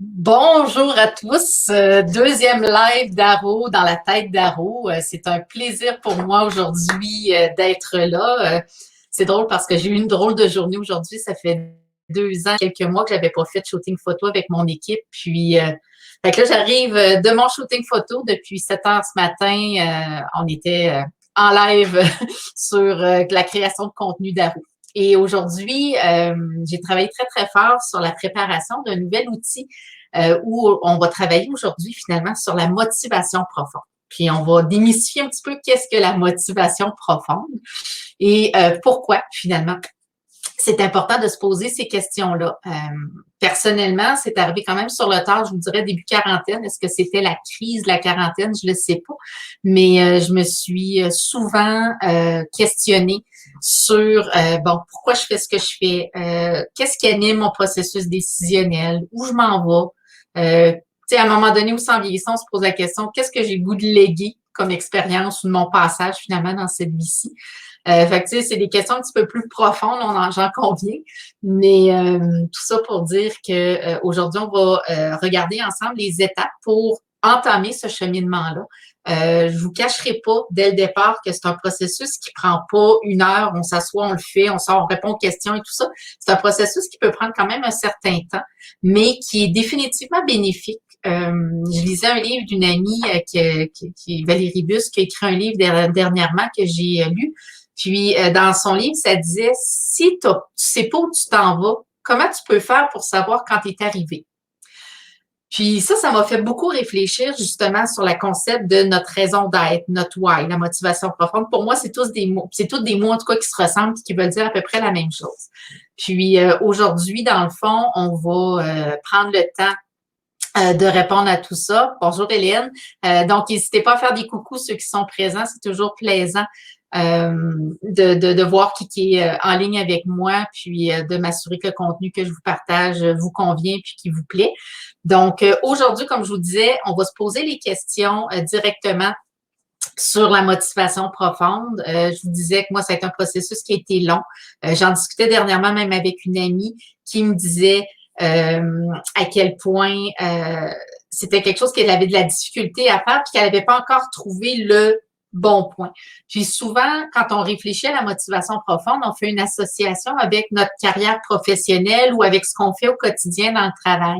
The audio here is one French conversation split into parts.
Bonjour à tous. Deuxième live d'Aro dans la tête d'Aro. C'est un plaisir pour moi aujourd'hui d'être là. C'est drôle parce que j'ai eu une drôle de journée aujourd'hui. Ça fait 2 ans, quelques mois que j'avais pas fait de shooting photo avec mon équipe. Fait que là, j'arrive de mon shooting photo depuis 7 heures ce matin. On était en live sur la création de contenu d'Aro. Et aujourd'hui, j'ai travaillé très, très fort sur la préparation d'un nouvel outil où on va travailler aujourd'hui finalement sur la motivation profonde. Puis on va démystifier un petit peu qu'est-ce que la motivation profonde et pourquoi finalement c'est important de se poser ces questions-là. Personnellement, c'est arrivé quand même sur le tard, je vous dirais début quarantaine. Est-ce que c'était la crise de la quarantaine? Je ne le sais pas. Mais je me suis souvent questionnée sur, pourquoi je fais ce que je fais? Qu'est-ce qui anime mon processus décisionnel? Où je m'en vais? À un moment donné, où en vieillissant, on se pose la question, qu'est-ce que j'ai le goût de léguer comme expérience ou de mon passage finalement dans cette vie-ci? Fait que, tu sais, c'est des questions un petit peu plus profondes, j'en conviens. Mais tout ça pour dire que aujourd'hui, on va regarder ensemble les étapes pour entamer ce cheminement-là. Je vous cacherai pas dès le départ que c'est un processus qui prend pas 1 heure, on s'assoit, on le fait, on sort, on répond aux questions et tout ça. C'est un processus qui peut prendre quand même un certain temps, mais qui est définitivement bénéfique. Je lisais un livre d'une amie qui est Valérie Bus, qui a écrit un livre dernièrement que j'ai lu. Puis, dans son livre, ça disait, si tu sais pas où tu t'en vas, comment tu peux faire pour savoir quand tu es arrivé? Puis ça m'a fait beaucoup réfléchir justement sur le concept de notre raison d'être, notre why, la motivation profonde. Pour moi, c'est tous des mots, c'est tous des mots en tout cas qui se ressemblent et qui veulent dire à peu près la même chose. Puis aujourd'hui, dans le fond, on va prendre le temps de répondre à tout ça. Bonjour Hélène. Donc, n'hésitez pas à faire des coucous ceux qui sont présents. C'est toujours plaisant de voir qui est en ligne avec moi, puis de m'assurer que le contenu que je vous partage vous convient puis qui vous plaît. Donc, aujourd'hui, comme je vous disais, on va se poser les questions directement sur la motivation profonde. Je vous disais que moi, c'est un processus qui a été long. J'en discutais dernièrement même avec une amie qui me disait à quel point c'était quelque chose qu'elle avait de la difficulté à faire puis qu'elle n'avait pas encore trouvé le bon point. Puis souvent, quand on réfléchit à la motivation profonde, on fait une association avec notre carrière professionnelle ou avec ce qu'on fait au quotidien dans le travail.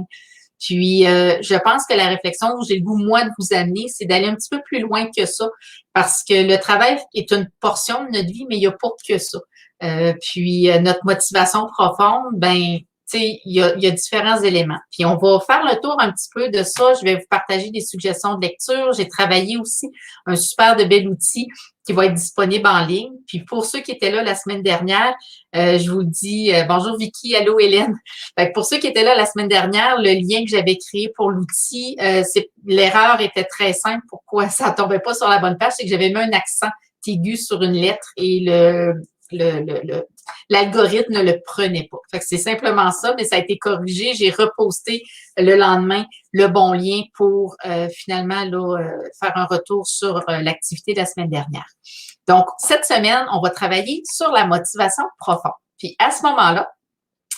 Puis, je pense que la réflexion où j'ai le goût, moi, de vous amener, c'est d'aller un petit peu plus loin que ça, parce que le travail est une portion de notre vie, mais il n'y a pas que ça. Notre motivation profonde, ben, tu sais, il y a différents éléments. Puis, on va faire le tour un petit peu de ça. Je vais vous partager des suggestions de lecture. J'ai travaillé aussi un super de bel outil qui va être disponible en ligne. Puis, pour ceux qui étaient là la semaine dernière, je vous dis bonjour Vicky, allô Hélène. Fait que pour ceux qui étaient là la semaine dernière, le lien que j'avais créé pour l'outil, l'erreur était très simple. Pourquoi ça ne tombait pas sur la bonne page? C'est que j'avais mis un accent aigu sur une lettre et l'algorithme ne le prenait pas. Fait que c'est simplement ça, mais ça a été corrigé. J'ai reposté le lendemain le bon lien pour finalement faire un retour sur l'activité de la semaine dernière. Donc, cette semaine, on va travailler sur la motivation profonde. Puis à ce moment-là,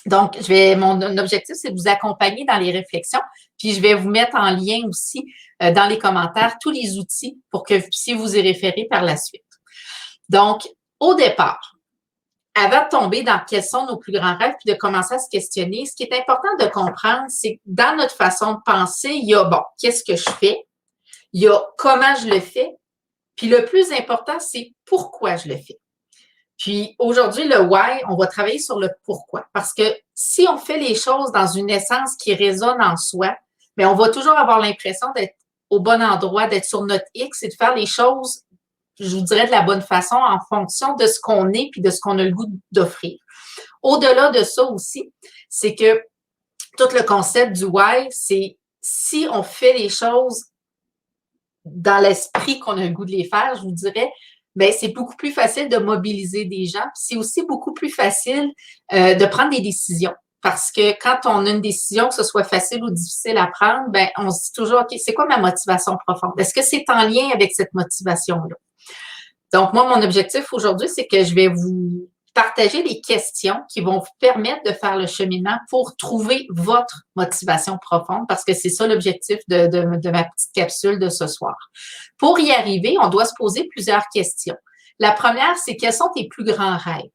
donc, mon objectif, c'est de vous accompagner dans les réflexions, puis je vais vous mettre en lien aussi dans les commentaires tous les outils pour que vous puissiez vous y référer par la suite. Donc, au départ, avant de tomber dans quels sont nos plus grands rêves, puis de commencer à se questionner, ce qui est important de comprendre, c'est que dans notre façon de penser, il y a, qu'est-ce que je fais? Il y a comment je le fais? Puis le plus important, c'est pourquoi je le fais. Puis aujourd'hui, le why, on va travailler sur le pourquoi. Parce que si on fait les choses dans une essence qui résonne en soi, bien, on va toujours avoir l'impression d'être au bon endroit, d'être sur notre X et de faire les choses, je vous dirais, de la bonne façon en fonction de ce qu'on est puis de ce qu'on a le goût d'offrir. Au-delà de ça aussi, c'est que tout le concept du why, c'est si on fait les choses dans l'esprit qu'on a le goût de les faire, je vous dirais, ben c'est beaucoup plus facile de mobiliser des gens. C'est aussi beaucoup plus facile de prendre des décisions. Parce que quand on a une décision, que ce soit facile ou difficile à prendre, ben on se dit toujours, OK, c'est quoi ma motivation profonde? Est-ce que c'est en lien avec cette motivation-là? Donc, moi, mon objectif aujourd'hui, c'est que je vais vous partager les questions qui vont vous permettre de faire le cheminement pour trouver votre motivation profonde, parce que c'est ça l'objectif de ma petite capsule de ce soir. Pour y arriver, on doit se poser plusieurs questions. La première, c'est quels sont tes plus grands rêves?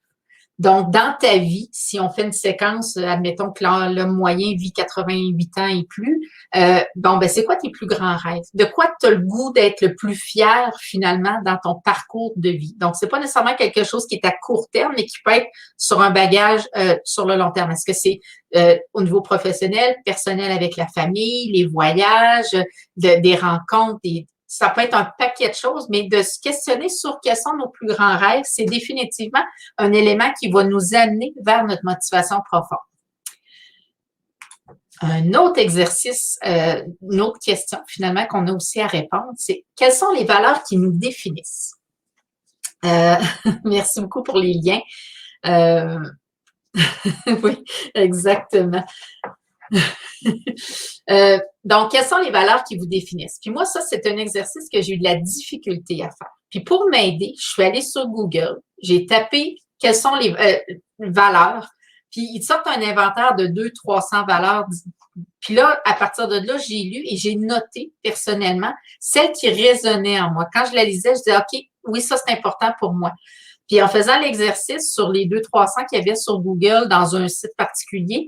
Donc, dans ta vie, si on fait une séquence, admettons que l'homme moyen vit 88 ans et plus, c'est quoi tes plus grands rêves? De quoi tu as le goût d'être le plus fier finalement dans ton parcours de vie? Donc, c'est pas nécessairement quelque chose qui est à court terme, mais qui peut être sur un bagage sur le long terme. Est-ce que c'est au niveau professionnel, personnel avec la famille, les voyages, des rencontres, ça peut être un paquet de choses, mais de se questionner sur quels sont nos plus grands rêves, c'est définitivement un élément qui va nous amener vers notre motivation profonde. Un autre exercice, une autre question finalement qu'on a aussi à répondre, c'est quelles sont les valeurs qui nous définissent? Merci beaucoup pour les liens. Oui, exactement. Donc, quelles sont les valeurs qui vous définissent? Puis moi, ça, c'est un exercice que j'ai eu de la difficulté à faire. Puis pour m'aider, je suis allée sur Google, j'ai tapé quelles sont les valeurs, puis ils sortent un inventaire de 200-300 valeurs. Puis là, à partir de là, j'ai lu et j'ai noté personnellement celles qui résonnaient en moi. Quand je la lisais, je disais, OK, oui, ça, c'est important pour moi. Puis en faisant l'exercice sur les 200-300 qu'il y avait sur Google dans un site particulier,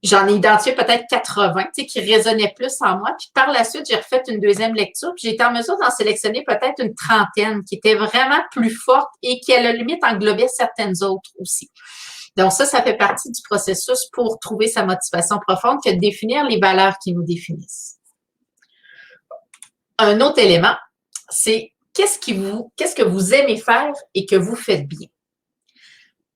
j'en ai identifié peut-être 80, qui résonnaient plus en moi. Puis par la suite, j'ai refait une deuxième lecture, puis j'ai été en mesure d'en sélectionner peut-être une trentaine qui étaient vraiment plus fortes et qui, à la limite, englobaient certaines autres aussi. Donc ça fait partie du processus pour trouver sa motivation profonde, que de définir les valeurs qui nous définissent. Un autre élément, c'est qu'est-ce que vous aimez faire et que vous faites bien.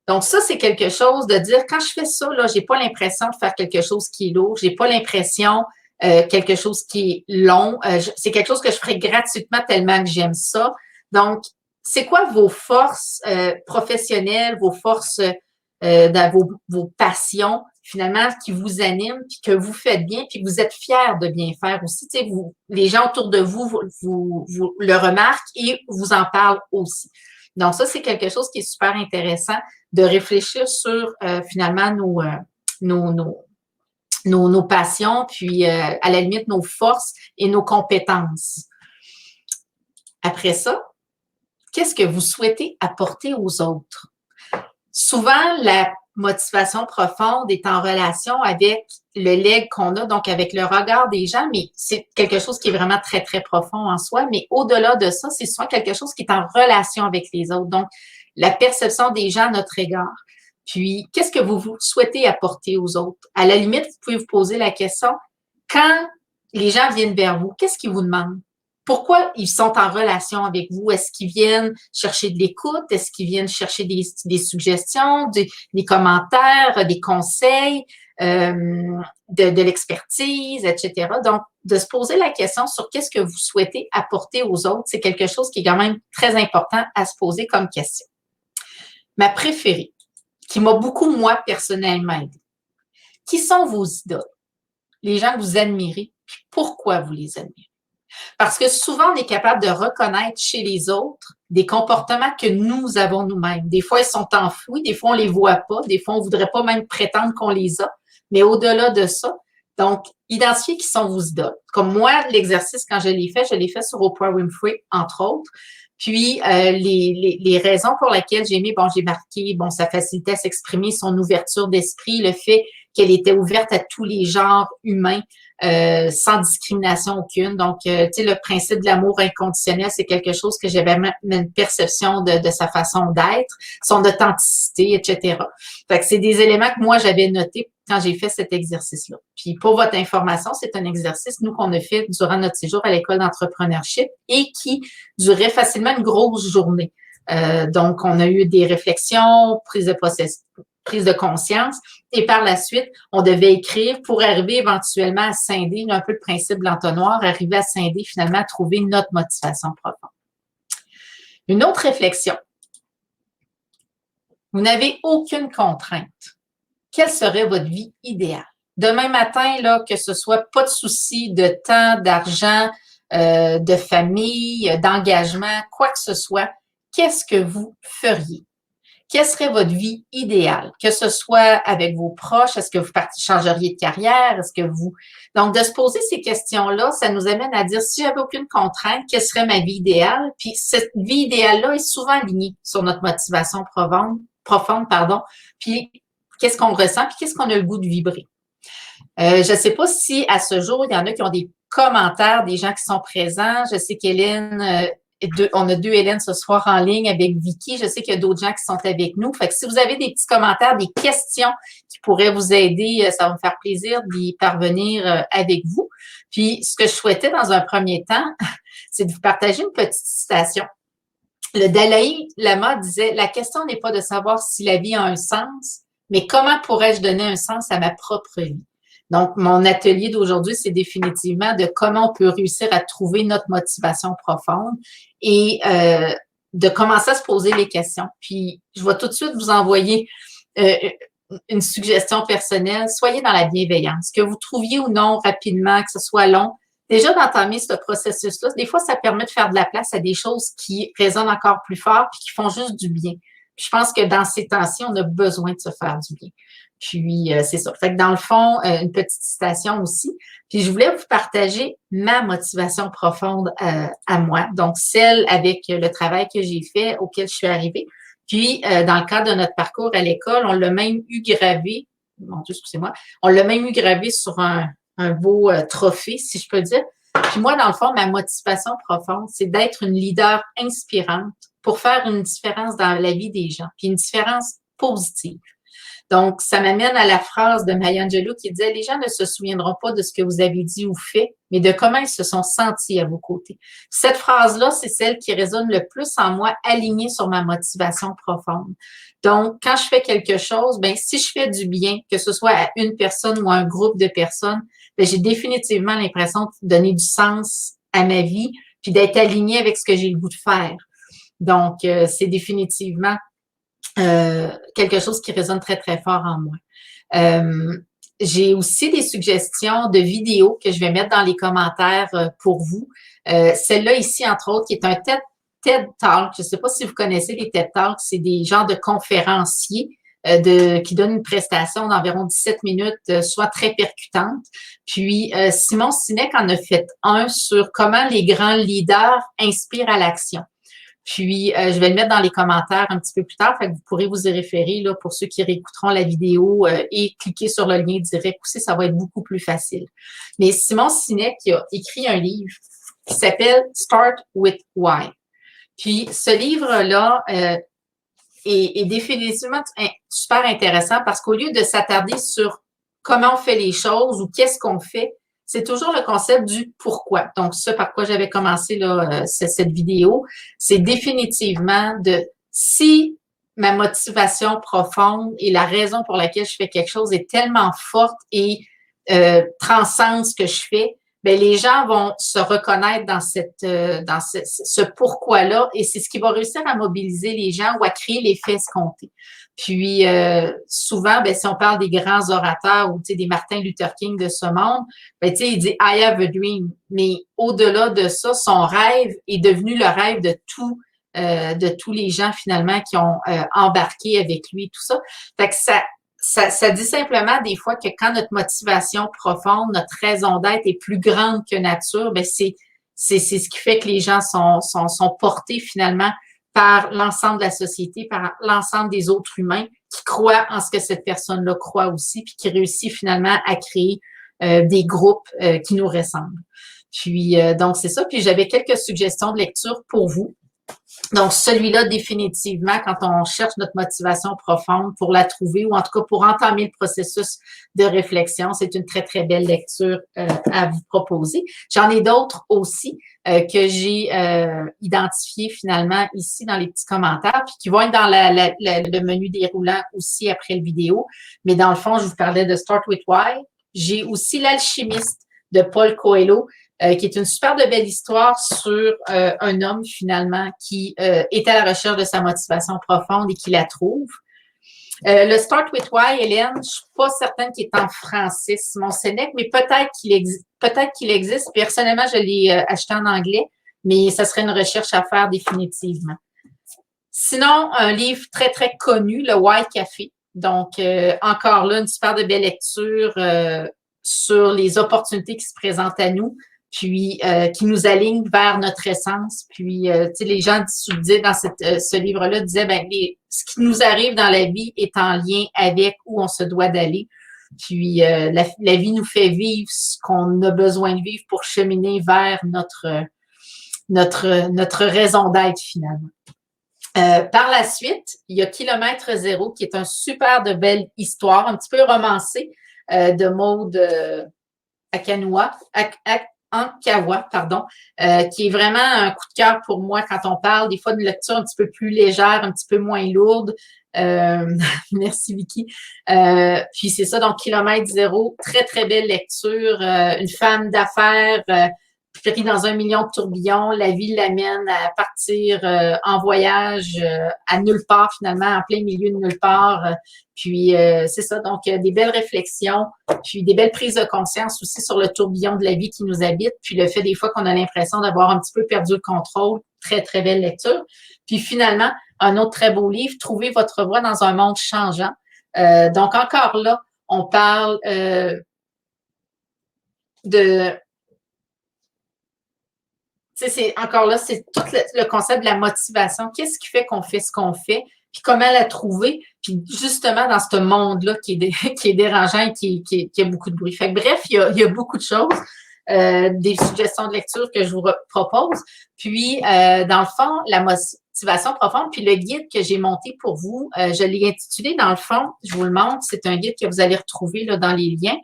Donc, ça, c'est quelque chose de dire, quand je fais ça, là, j'ai pas l'impression de faire quelque chose qui est lourd, j'ai pas l'impression quelque chose qui est long. C'est quelque chose que je ferais gratuitement tellement que j'aime ça. Donc, c'est quoi vos forces professionnelles, vos forces, vos passions, finalement, qui vous animent, puis que vous faites bien, puis que vous êtes fiers de bien faire aussi. Tu sais, les gens autour de vous, vous le remarquent et vous en parlent aussi. Donc, ça, c'est quelque chose qui est super intéressant de réfléchir sur finalement nos passions, puis à la limite nos forces et nos compétences. Après ça, qu'est-ce que vous souhaitez apporter aux autres? Souvent, la motivation profonde est en relation avec le legs qu'on a, donc avec le regard des gens, mais c'est quelque chose qui est vraiment très, très profond en soi. Mais au-delà de ça, c'est souvent quelque chose qui est en relation avec les autres. Donc, la perception des gens à notre égard. Puis, qu'est-ce que vous souhaitez apporter aux autres? À la limite, vous pouvez vous poser la question, quand les gens viennent vers vous, qu'est-ce qu'ils vous demandent? Pourquoi ils sont en relation avec vous? Est-ce qu'ils viennent chercher de l'écoute? Est-ce qu'ils viennent chercher des suggestions, des commentaires, des conseils, de l'expertise, etc.? Donc, de se poser la question sur qu'est-ce que vous souhaitez apporter aux autres, c'est quelque chose qui est quand même très important à se poser comme question. Ma préférée, qui m'a beaucoup, moi, personnellement aidé. Qui sont vos idoles? Les gens que vous admirez, puis pourquoi vous les admirez? Parce que souvent, on est capable de reconnaître chez les autres des comportements que nous avons nous-mêmes. Des fois, ils sont enfouis, des fois, on les voit pas, des fois, on voudrait pas même prétendre qu'on les a. Mais au-delà de ça, donc, identifier qui sont vos idoles. Comme moi, l'exercice, quand je l'ai fait sur Oprah Winfrey, entre autres. Puis, les raisons pour lesquelles j'ai aimé, j'ai marqué, sa facilité à s'exprimer, son ouverture d'esprit, le fait qu'elle était ouverte à tous les genres humains, sans discrimination aucune. Donc, tu sais, le principe de l'amour inconditionnel, c'est quelque chose que j'avais même une perception de sa façon d'être, son authenticité, etc. Fait que c'est des éléments que moi, j'avais notés quand j'ai fait cet exercice-là. Puis, pour votre information, c'est un exercice, nous, qu'on a fait durant notre séjour à l'école d'entrepreneurship et qui durait facilement une grosse journée. Donc, on a eu des réflexions, prise de conscience. Et par la suite, on devait écrire pour arriver éventuellement à scinder, un peu le principe de l'entonnoir, arriver à scinder, finalement, à trouver notre motivation profonde. Une autre réflexion. Vous n'avez aucune contrainte. Quelle serait votre vie idéale? Demain matin, là, que ce soit pas de souci de temps, d'argent, de famille, d'engagement, quoi que ce soit, qu'est-ce que vous feriez? quelle serait votre vie idéale? Que ce soit avec vos proches, est-ce que vous changeriez de carrière? Est-ce que vous... Donc, de se poser ces questions-là, ça nous amène à dire, si j'avais aucune contrainte, quelle serait ma vie idéale? Puis, cette vie idéale-là est souvent alignée sur notre motivation profonde, pardon. Puis, qu'est-ce qu'on ressent? Puis, qu'est-ce qu'on a le goût de vibrer? Je ne sais pas si, à ce jour, il y en a qui ont des commentaires, des gens qui sont présents. Je sais qu'Hélène... on a deux Hélène ce soir en ligne avec Vicky. Je sais qu'il y a d'autres gens qui sont avec nous. Fait que si vous avez des petits commentaires, des questions qui pourraient vous aider, ça va me faire plaisir d'y parvenir avec vous. Puis, ce que je souhaitais dans un premier temps, c'est de vous partager une petite citation. Le Dalai Lama disait, la question n'est pas de savoir si la vie a un sens, mais comment pourrais-je donner un sens à ma propre vie? Donc, mon atelier d'aujourd'hui, c'est définitivement de comment on peut réussir à trouver notre motivation profonde et de commencer à se poser les questions. Puis, je vais tout de suite vous envoyer une suggestion personnelle. Soyez dans la bienveillance. Que vous trouviez ou non rapidement, que ce soit long, déjà d'entamer ce processus-là, des fois, ça permet de faire de la place à des choses qui résonnent encore plus fort puis qui font juste du bien. Puis, je pense que dans ces temps-ci, on a besoin de se faire du bien. Puis, c'est ça. Fait que dans le fond, une petite citation aussi. Puis, je voulais vous partager ma motivation profonde à moi. Donc, celle avec le travail que j'ai fait, auquel je suis arrivée. Puis, dans le cadre de notre parcours à l'école, on l'a même eu gravé, mon Dieu, excusez-moi, on l'a même eu gravé sur un beau trophée, si je peux dire. Puis moi, dans le fond, ma motivation profonde, c'est d'être une leader inspirante pour faire une différence dans la vie des gens, puis une différence positive. Donc, ça m'amène à la phrase de Maya Angelou qui disait « Les gens ne se souviendront pas de ce que vous avez dit ou fait, mais de comment ils se sont sentis à vos côtés. » Cette phrase-là, c'est celle qui résonne le plus en moi, alignée sur ma motivation profonde. Donc, quand je fais quelque chose, ben si je fais du bien, que ce soit à une personne ou à un groupe de personnes, ben j'ai définitivement l'impression de donner du sens à ma vie, puis d'être alignée avec ce que j'ai le goût de faire. Donc, c'est définitivement quelque chose qui résonne très, très fort en moi. J'ai aussi des suggestions de vidéos que je vais mettre dans les commentaires pour vous. Celle-là ici, entre autres, qui est un TED Talk. Je ne sais pas si vous connaissez les TED Talks, c'est des genres de conférenciers qui donnent une prestation d'environ 17 minutes, soit très percutante. Puis, Simon Sinek en a fait un sur comment les grands leaders inspirent à l'action. Puis, je vais le mettre dans les commentaires un petit peu plus tard, fait que vous pourrez vous y référer là, pour ceux qui réécouteront la vidéo et cliquer sur le lien direct aussi, ça va être beaucoup plus facile. Mais Simon Sinek qui a écrit un livre qui s'appelle « Start with Why ». Puis, ce livre-là est définitivement super intéressant parce qu'au lieu de s'attarder sur comment on fait les choses ou qu'est-ce qu'on fait, c'est toujours le concept du pourquoi. Donc, ce par quoi j'avais commencé là, cette vidéo, c'est définitivement de si ma motivation profonde et la raison pour laquelle je fais quelque chose est tellement forte et transcende ce que je fais, bien, les gens vont se reconnaître dans ce pourquoi-là et c'est ce qui va réussir à mobiliser les gens ou à créer l'effet escompté. Puis, souvent, ben, si on parle des grands orateurs ou des Martin Luther King de ce monde, ben, il dit « I have a dream ». Mais au-delà de ça, son rêve est devenu le rêve de tous les gens finalement qui ont embarqué avec lui, tout ça. Fait que ça dit simplement des fois que quand notre motivation profonde, notre raison d'être est plus grande que nature, ben c'est ce qui fait que les gens sont portés finalement par l'ensemble de la société, par l'ensemble des autres humains qui croient en ce que cette personne-là croit aussi, puis qui réussit finalement à créer des groupes qui nous ressemblent. Puis, donc, c'est ça. Puis, j'avais quelques suggestions de lecture pour vous. Donc, celui-là, définitivement, quand on cherche notre motivation profonde pour la trouver ou en tout cas pour entamer le processus de réflexion, c'est une très, très belle lecture à vous proposer. J'en ai d'autres aussi que j'ai identifiées finalement ici dans les petits commentaires puis qui vont être dans le menu déroulant aussi après la vidéo. Mais dans le fond, je vous parlais de Start with Why. J'ai aussi L'Alchimiste de Paul Coelho, qui est une super de belle histoire sur un homme finalement qui est à la recherche de sa motivation profonde et qui la trouve. Le Start with Why, Hélène, je suis pas certaine qu'il est en français, Simon Sinek, mais peut-être qu'il existe. Personnellement, je l'ai acheté en anglais, mais ça serait une recherche à faire définitivement. Sinon, un livre très, très connu, Le Why Café. Donc, encore là, une super de belle lecture sur les opportunités qui se présentent à nous, puis qui nous alignent vers notre essence. Puis, tu sais, les gens disaient dans ce livre-là, disaient, ben, ce qui nous arrive dans la vie est en lien avec où on se doit d'aller. Puis, la vie nous fait vivre ce qu'on a besoin de vivre pour cheminer vers notre raison d'être finalement. Par la suite, il y a Kilomètre Zéro, qui est un super de belle histoire, un petit peu romancée, de Maud Ankawa, pardon, qui est vraiment un coup de cœur pour moi quand on parle des fois d'une lecture un petit peu plus légère, un petit peu moins lourde. Merci Vicky. Puis c'est ça, donc Kilomètre Zéro, très très belle lecture, une femme d'affaires pris dans 1 million de tourbillons, la vie l'amène à partir en voyage à nulle part finalement, en plein milieu de nulle part. Puis c'est ça, donc des belles réflexions, puis des belles prises de conscience aussi sur le tourbillon de la vie qui nous habite, puis le fait des fois qu'on a l'impression d'avoir un petit peu perdu le contrôle. Très, très belle lecture. Puis finalement, un autre très beau livre, Trouver votre voie dans un monde changeant. Donc encore là, on parle de... C'est encore là, c'est tout le concept de la motivation. Qu'est-ce qui fait qu'on fait ce qu'on fait? Puis comment la trouver? Puis justement, dans ce monde-là qui est dérangeant et qui a beaucoup de bruit. Fait que, bref, il y a beaucoup de choses. Des suggestions de lecture que je vous propose. Puis, dans le fond, la motivation profonde, puis le guide que j'ai monté pour vous, je l'ai intitulé, dans le fond, je vous le montre, c'est un guide que vous allez retrouver là, dans les liens.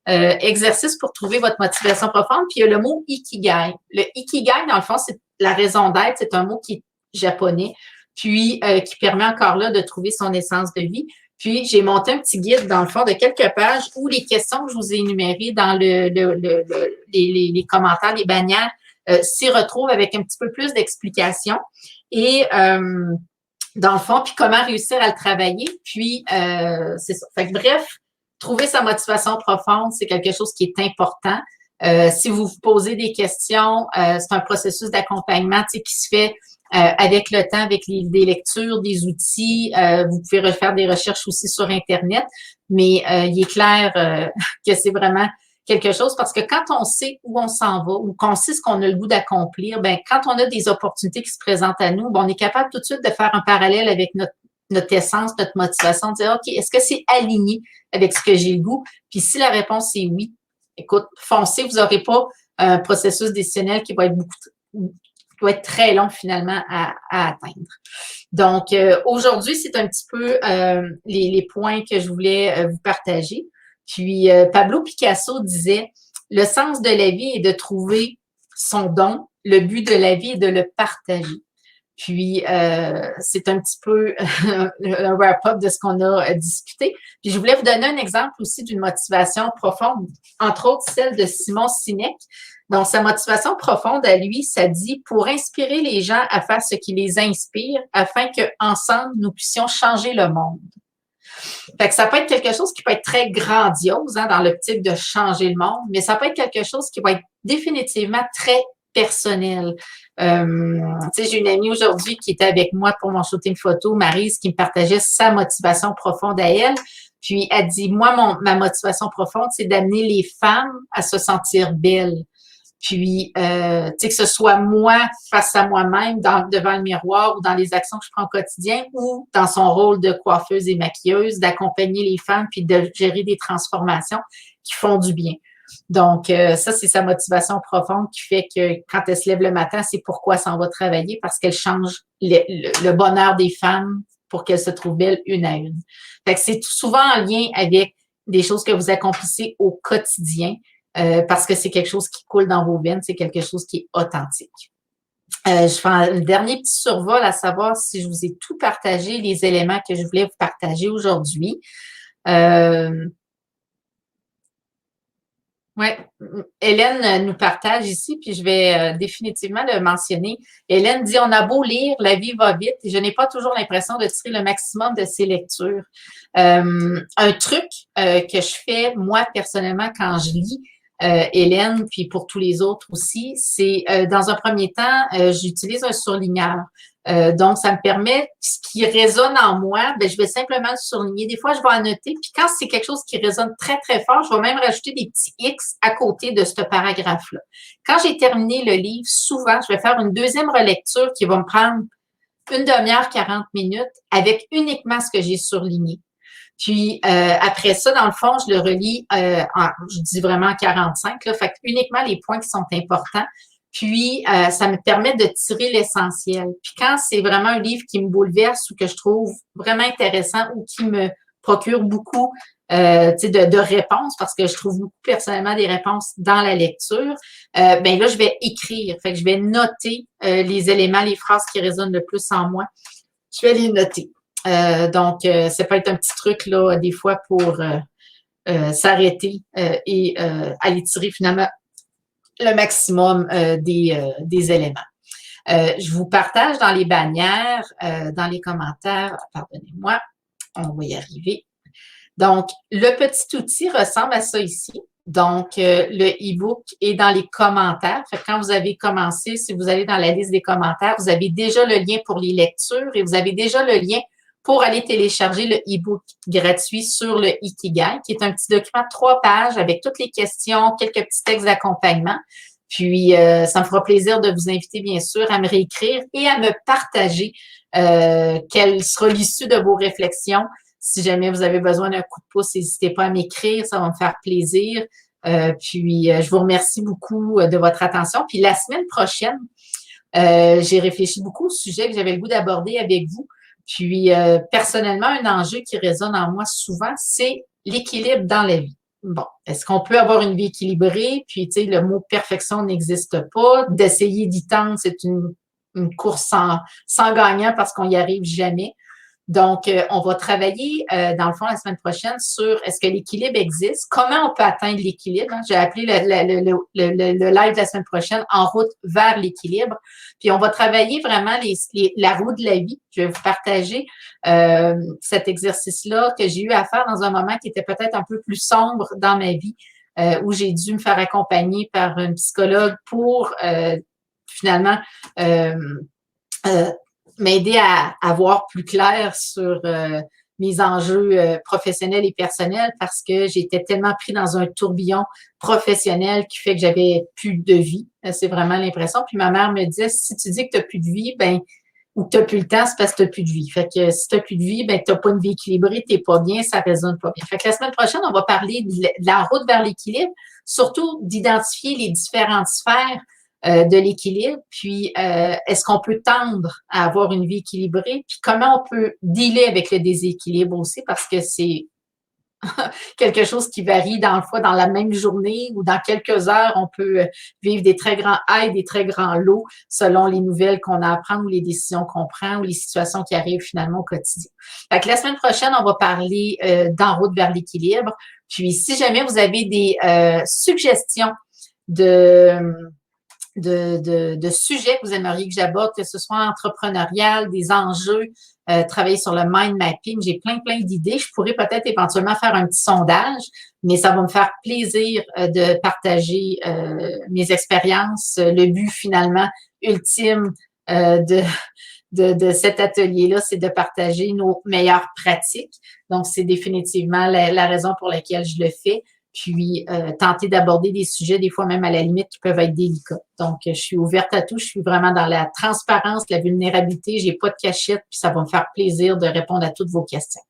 Exercice pour trouver votre motivation profonde. Puis il y a le mot Ikigai. Le Ikigai, dans le fond, c'est la raison d'être. C'est un mot qui est japonais, puis qui permet encore là de trouver son essence de vie. Puis j'ai monté un petit guide, dans le fond, de quelques pages où les questions que je vous ai énumérées dans les commentaires, les bannières, s'y retrouvent avec un petit peu plus d'explications. Et dans le fond, puis comment réussir à le travailler. Puis c'est ça. Fait que bref, trouver sa motivation profonde, c'est quelque chose qui est important. Si vous vous posez des questions, c'est un processus d'accompagnement qui se fait avec le temps, avec des lectures, des outils. Vous pouvez refaire des recherches aussi sur Internet, mais il est clair que c'est vraiment quelque chose parce que quand on sait où on s'en va ou qu'on sait ce qu'on a le goût d'accomplir, ben quand on a des opportunités qui se présentent à nous, ben, on est capable tout de suite de faire un parallèle avec notre essence, notre motivation, de dire, OK, est-ce que c'est aligné avec ce que j'ai le goût? Puis si la réponse est oui, écoute, foncez, vous n'aurez pas un processus décisionnel qui va être très long finalement à atteindre. Donc, aujourd'hui, c'est un petit peu les points que je voulais vous partager. Puis, Pablo Picasso disait, le sens de la vie est de trouver son don, le but de la vie est de le partager. Puis, c'est un petit peu un wrap-up de ce qu'on a discuté. Puis, je voulais vous donner un exemple aussi d'une motivation profonde, entre autres celle de Simon Sinek. Donc, sa motivation profonde à lui, ça dit « Pour inspirer les gens à faire ce qui les inspire, afin qu'ensemble, nous puissions changer le monde. » Fait que ça peut être quelque chose qui peut être très grandiose dans l'optique de changer le monde, mais ça peut être quelque chose qui va être définitivement très personnel. J'ai une amie aujourd'hui qui était avec moi pour mon shooting photo, Maryse, qui me partageait sa motivation profonde à elle. Puis elle dit, moi, ma motivation profonde, c'est d'amener les femmes à se sentir belles. Puis, que ce soit moi face à moi-même devant le miroir ou dans les actions que je prends au quotidien ou dans son rôle de coiffeuse et maquilleuse, d'accompagner les femmes puis de gérer des transformations qui font du bien. Donc, ça, c'est sa motivation profonde qui fait que quand elle se lève le matin, c'est pourquoi elle s'en va travailler parce qu'elle change le bonheur des femmes pour qu'elles se trouvent belles une à une. Fait que c'est souvent en lien avec des choses que vous accomplissez au quotidien. Parce que c'est quelque chose qui coule dans vos veines, c'est quelque chose qui est authentique. Je fais un dernier petit survol à savoir si je vous ai tout partagé, les éléments que je voulais vous partager aujourd'hui. Oui, Hélène nous partage ici, puis je vais définitivement le mentionner. Hélène dit, on a beau lire, la vie va vite, et je n'ai pas toujours l'impression de tirer le maximum de ces lectures. Un truc que je fais, moi, personnellement, quand je lis, Hélène, puis pour tous les autres aussi, c'est dans un premier temps, j'utilise un surligneur. Donc, ça me permet, ce qui résonne en moi, ben, je vais simplement le surligner. Des fois, je vais annoter. Puis quand c'est quelque chose qui résonne très, très fort, je vais même rajouter des petits X à côté de ce paragraphe-là. Quand j'ai terminé le livre, souvent, je vais faire une deuxième relecture qui va me prendre une demi-heure, 40 minutes, avec uniquement ce que j'ai surligné. Puis après ça, dans le fond, je le relis, je dis vraiment 45, là, fait que uniquement les points qui sont importants. Puis, ça me permet de tirer l'essentiel. Puis quand c'est vraiment un livre qui me bouleverse ou que je trouve vraiment intéressant ou qui me procure beaucoup de réponses, parce que je trouve beaucoup personnellement des réponses dans la lecture, ben là, je vais écrire. Fait que je vais noter les éléments, les phrases qui résonnent le plus en moi. Je vais les noter. Donc, ça peut être un petit truc, là, des fois, pour s'arrêter et aller tirer finalement le maximum des éléments. Je vous partage dans les bannières, dans les commentaires, pardonnez-moi, on va y arriver. Donc, le petit outil ressemble à ça ici. Donc, le e-book est dans les commentaires. Fait que quand vous avez commencé, si vous allez dans la liste des commentaires, vous avez déjà le lien pour les lectures et vous avez déjà le lien pour aller télécharger le e-book gratuit sur le Ikigai, qui est un petit document de 3 pages avec toutes les questions, quelques petits textes d'accompagnement. Puis, ça me fera plaisir de vous inviter, bien sûr, à me réécrire et à me partager quelle sera l'issue de vos réflexions. Si jamais vous avez besoin d'un coup de pouce, n'hésitez pas à m'écrire, ça va me faire plaisir. Puis, je vous remercie beaucoup de votre attention. Puis, la semaine prochaine, j'ai réfléchi beaucoup au sujet que j'avais le goût d'aborder avec vous. Puis, personnellement, un enjeu qui résonne en moi souvent, c'est l'équilibre dans la vie. Bon, est-ce qu'on peut avoir une vie équilibrée? Puis, tu sais, le mot perfection n'existe pas. D'essayer d'y tendre, c'est une course sans gagnant parce qu'on n'y arrive jamais. Donc, on va travailler, dans le fond, la semaine prochaine sur est-ce que l'équilibre existe? Comment on peut atteindre l'équilibre? Hein? J'ai appelé le live de la semaine prochaine En route vers l'équilibre. Puis, on va travailler vraiment la roue de la vie. Je vais vous partager cet exercice-là que j'ai eu à faire dans un moment qui était peut-être un peu plus sombre dans ma vie, où j'ai dû me faire accompagner par une psychologue pour finalement m'aider à voir plus clair sur mes enjeux professionnels et personnels parce que j'étais tellement pris dans un tourbillon professionnel qui fait que j'avais plus de vie. C'est vraiment l'impression. Puis ma mère me disait, si tu dis que tu n'as plus de vie, ben ou que tu n'as plus le temps, c'est parce que tu n'as plus de vie. Fait que si tu n'as plus de vie, ben tu n'as pas une vie équilibrée, tu n'es pas bien, ça résonne pas bien. Fait que la semaine prochaine, on va parler de la route vers l'équilibre, surtout d'identifier les différentes sphères de l'équilibre, puis est-ce qu'on peut tendre à avoir une vie équilibrée, puis comment on peut dealer avec le déséquilibre aussi, parce que c'est quelque chose qui varie dans le fois dans la même journée ou dans quelques heures, on peut vivre des très grands highs, des très grands lows selon les nouvelles qu'on a à prendre ou les décisions qu'on prend ou les situations qui arrivent finalement au quotidien. Fait que la semaine prochaine, on va parler d'en route vers l'équilibre. Puis si jamais vous avez des suggestions de sujets que vous aimeriez que j'aborde, que ce soit entrepreneurial, des enjeux, travailler sur le mind mapping. J'ai plein d'idées. Je pourrais peut-être éventuellement faire un petit sondage, mais ça va me faire plaisir de partager mes expériences. Le but finalement ultime de cet atelier-là, c'est de partager nos meilleures pratiques. Donc, c'est définitivement la raison pour laquelle je le fais. Puis tenter d'aborder des sujets, des fois même à la limite, qui peuvent être délicats. Donc, je suis ouverte à tout. Je suis vraiment dans la transparence, la vulnérabilité. J'ai pas de cachette, puis ça va me faire plaisir de répondre à toutes vos questions.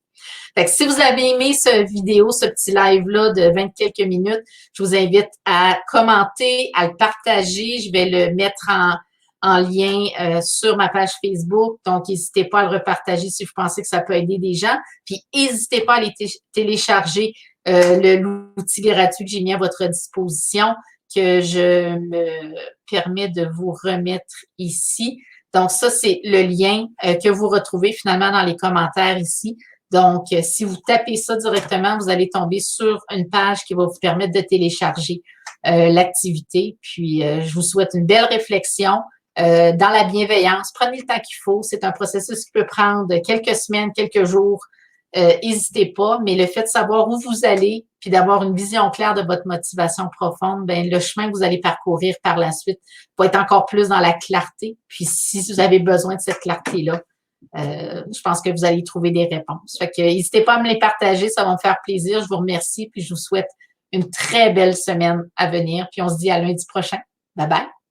Fait que si vous avez aimé ce vidéo, ce petit live-là de 20 quelques minutes, je vous invite à commenter, à le partager. Je vais le mettre en lien sur ma page Facebook. Donc, n'hésitez pas à le repartager si vous pensez que ça peut aider des gens. Puis, n'hésitez pas à les télécharger l'outil gratuit que j'ai mis à votre disposition, que je me permets de vous remettre ici. Donc, ça, c'est le lien que vous retrouvez finalement dans les commentaires ici. Donc, si vous tapez ça directement, vous allez tomber sur une page qui va vous permettre de télécharger l'activité. Puis, je vous souhaite une belle réflexion dans la bienveillance. Prenez le temps qu'il faut. C'est un processus qui peut prendre quelques semaines, quelques jours. n'hésitez pas, mais le fait de savoir où vous allez, puis d'avoir une vision claire de votre motivation profonde, ben le chemin que vous allez parcourir par la suite va être encore plus dans la clarté. Puis si vous avez besoin de cette clarté-là, je pense que vous allez trouver des réponses. Fait que n'hésitez pas à me les partager, ça va me faire plaisir. Je vous remercie, puis je vous souhaite une très belle semaine à venir. Puis on se dit à lundi prochain. Bye bye.